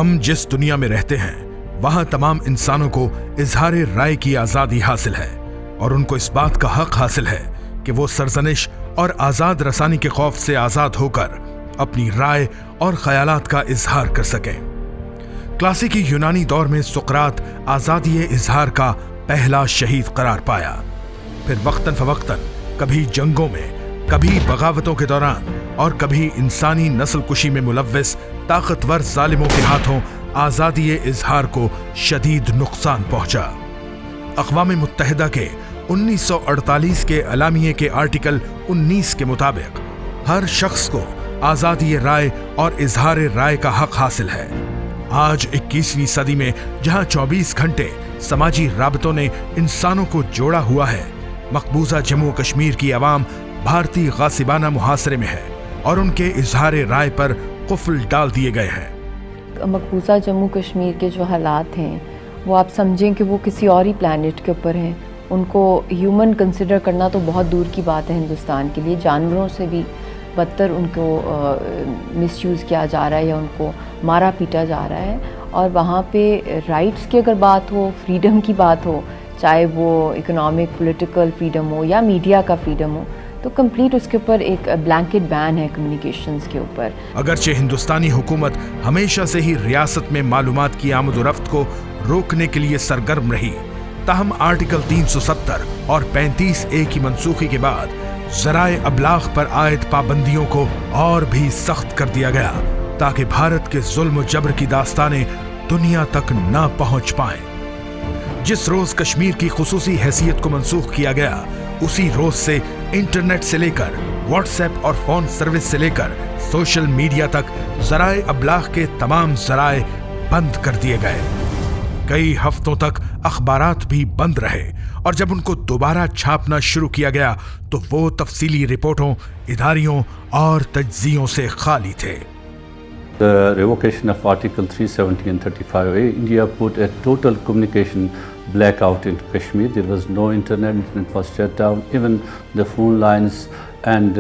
ہم جس دنیا میں رہتے ہیں وہاں تمام انسانوں کو اظہار رائے کی آزادی حاصل ہے اور ان کو اس بات کا حق حاصل ہے کہ وہ سرزنش اور آزاد رسانی کے خوف سے آزاد ہو کر اپنی رائے اور خیالات کا اظہار کر سکیں۔ کلاسیکی یونانی دور میں سقراط آزادی اظہار کا پہلا شہید قرار پایا، پھر وقتاً فوقتاً کبھی جنگوں میں، کبھی بغاوتوں کے دوران اور کبھی انسانی نسل کشی میں ملوث طاقتور ظالموں کے ہاتھوں آزادی اظہار کو شدید نقصان پہنچا۔ اقوام متحدہ کے 1948 کے اعلامیے کے آرٹیکل 19 کے مطابق ہر شخص کو آزادی رائے اور اظہار رائے کا حق حاصل ہے۔ آج 21ویں صدی میں جہاں 24 گھنٹے سماجی رابطوں نے انسانوں کو جوڑا ہوا ہے، مقبوضہ جموں و کشمیر کی عوام بھارتی غاصبانہ محاصرے میں ہے اور ان کے اظہار رائے پر قفل ڈال دیے گئے ہیں۔ مقبوضہ جموں کشمیر کے جو حالات ہیں وہ آپ سمجھیں کہ وہ کسی اور ہی پلانٹ کے اوپر ہیں۔ ان کو ہیومن کنسیڈر کرنا تو بہت دور کی بات ہے ہندوستان کے لیے، جانوروں سے بھی بدتر ان کو مس یوز کیا جا رہا ہے یا ان کو مارا پیٹا جا رہا ہے۔ اور وہاں پہ رائٹس کی اگر بات ہو، فریڈم کی بات ہو، چاہے وہ اکنامک پولیٹیکل فریڈم ہو یا میڈیا کا فریڈم ہو، تو کمپلیٹ اس کے اوپر ایک بلینکٹ بین ہے کمیونیکیشنز کے اوپر۔ اگرچہ ہندوستانی حکومت ہمیشہ سے ہی ریاست میں معلومات کی آمد و رفت کو روکنے کے لیے سرگرم رہی، تاہم آرٹیکل 370 اور 35A کی منسوخی کے بعد ذرائع ابلاغ پر عائد پابندیوں کو اور بھی سخت کر دیا گیا تاکہ بھارت کے ظلم و جبر کی داستانیں دنیا تک نہ پہنچ پائیں۔ جس روز کشمیر کی خصوصی حیثیت کو منسوخ کیا گیا، اسی روز سے انٹرنیٹ سے لے کر واٹس ایپ اور فون سروس سے لے کر سوشل میڈیا تک ذرائع ابلاغ کے تمام ذرائع بند کر دیے گئے۔ کئی ہفتوں تک اخبارات بھی بند رہے اور جب ان کو دوبارہ چھاپنا شروع کیا گیا تو وہ تفصیلی رپورٹوں، اداریوں اور تجزیوں سے خالی تھے۔ The revocation of Article 370 and 35A, India put a total communication blackout in Kashmir. There was no internet, internet was shut down, even the phone lines and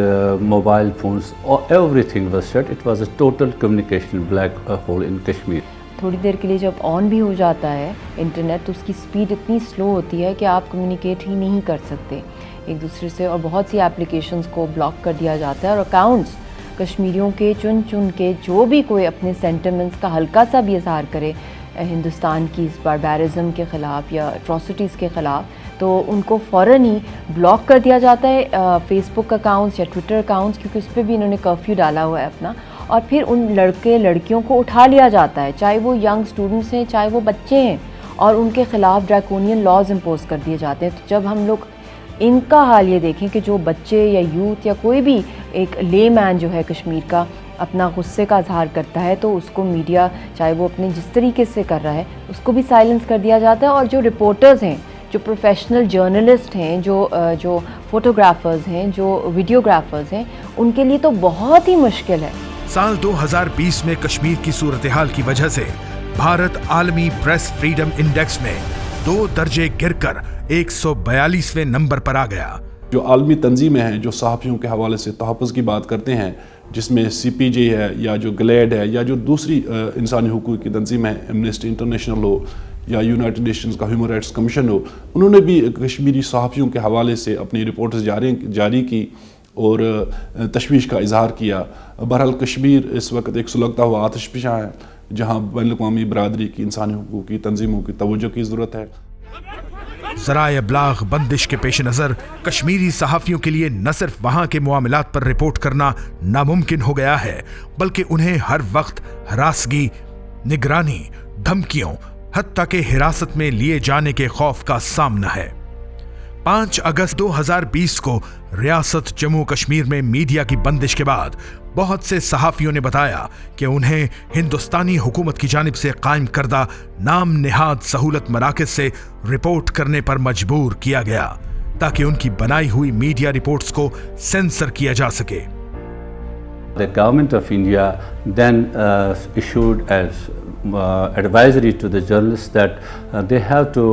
mobile phones, everything was shut. It was a total communication black hole in Kashmir. تھوڑی دیر کے لیے جب آن بھی ہو جاتا ہے internet تو اس کی speed اتنی سلو ہوتی ہے کہ آپ کمیونیکیٹ ہی نہیں کر سکتے ایک دوسرے سے، اور بہت سی اپلیکیشنز کو بلاک کر دیا جاتا ہے اور اکاؤنٹس کشمیریوں کے چن کے جو بھی کوئی اپنے سینٹیمنٹس کا ہلکا سا بھی اظہار کرے ہندوستان کی اس باربیرزم کے خلاف یا اٹراسٹیز کے خلاف، تو ان کو فوراً ہی بلاک کر دیا جاتا ہے، فیس بک اکاؤنٹس یا ٹویٹر اکاؤنٹس، کیونکہ اس پہ بھی انہوں نے کرفیو ڈالا ہوا ہے اپنا، اور پھر ان لڑکے لڑکیوں کو اٹھا لیا جاتا ہے، چاہے وہ ینگ اسٹوڈنٹس ہیں چاہے وہ بچے ہیں، اور ان کے خلاف ڈریکونین لاز امپوز کر دیے جاتے ہیں۔ تو جب ہم لوگ ان کا حال یہ دیکھیں کہ جو بچے یا یوتھ یا کوئی بھی ایک لے مین جو ہے کشمیر کا اپنا غصے کا اظہار کرتا ہے تو اس کو میڈیا چاہے وہ اپنے جس طریقے سے کر رہا ہے اس کو بھی سائلنس کر دیا جاتا ہے، اور جو رپورٹرز ہیں، جو پروفیشنل جرنلسٹ ہیں، جو فوٹوگرافرز ہیں، جو ویڈیوگرافرز ہیں، ان کے لیے تو بہت ہی مشکل ہے۔ سال 2020 میں کشمیر کی صورتحال کی وجہ سے بھارت عالمی پریس فریڈم انڈیکس میں 2 درجے گر کر 142ویں نمبر پر آ گیا۔ جو عالمی تنظیمیں ہیں جو صحافیوں کے حوالے سے تحفظ کی بات کرتے ہیں، جس میں CPJ ہے یا جو گلیڈ ہے یا جو دوسری انسانی حقوق کی تنظیم ہے، ایمنسٹی انٹرنیشنل ہو یا یونائٹڈ نیشنز کا ہیومن رائٹس کمیشن ہو، انہوں نے بھی کشمیری صحافیوں کے حوالے سے اپنی رپورٹس جاری کی اور تشویش کا اظہار کیا۔ بہرحال کشمیر اس وقت ایک سلگتا ہوا آتش فشاں ہے جہاں بین الاقوامی برادری کی انسانی حقوق کی تنظیموں کی توجہ کی ضرورت ہے۔ ذرائع ابلاغ بندش کے پیش نظر کشمیری صحافیوں کے لیے نہ صرف وہاں کے معاملات پر رپورٹ کرنا ناممکن ہو گیا ہے، بلکہ انہیں ہر وقت ہراسگی، نگرانی، دھمکیوں، حتیٰ کہ حراست میں لیے جانے کے خوف کا سامنا ہے۔ 5 اگست 2020 کو ریاست جموں کشمیر میں میڈیا کی بندش کے بعد بہت سے صحافیوں نے بتایا کہ انہیں ہندوستانی حکومت کی جانب سے قائم کردہ نام نہاد سہولت مراکز سے رپورٹ کرنے پر مجبور کیا گیا تاکہ ان کی بنائی ہوئی میڈیا رپورٹس کو سینسر کیا جا سکے۔ The government of India then issued as advisory to the journalists that they have to,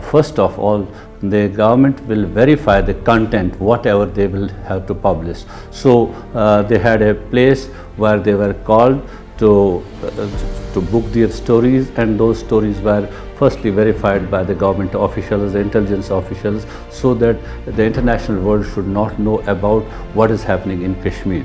first of all, the government will verify the content, whatever they will have to publish. So they had a place where they were called to book their stories, and those stories were firstly verified by the government officials, the intelligence officials, so that the international world should not know about what is happening in Kashmir.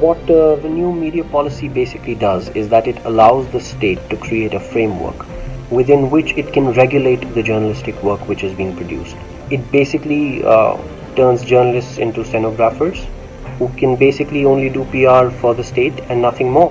What the new media policy basically does is that it allows the state to create a framework within which it can regulate the journalistic work which is being produced. It basically turns journalists into stenographers who can basically only do PR for the state and nothing more.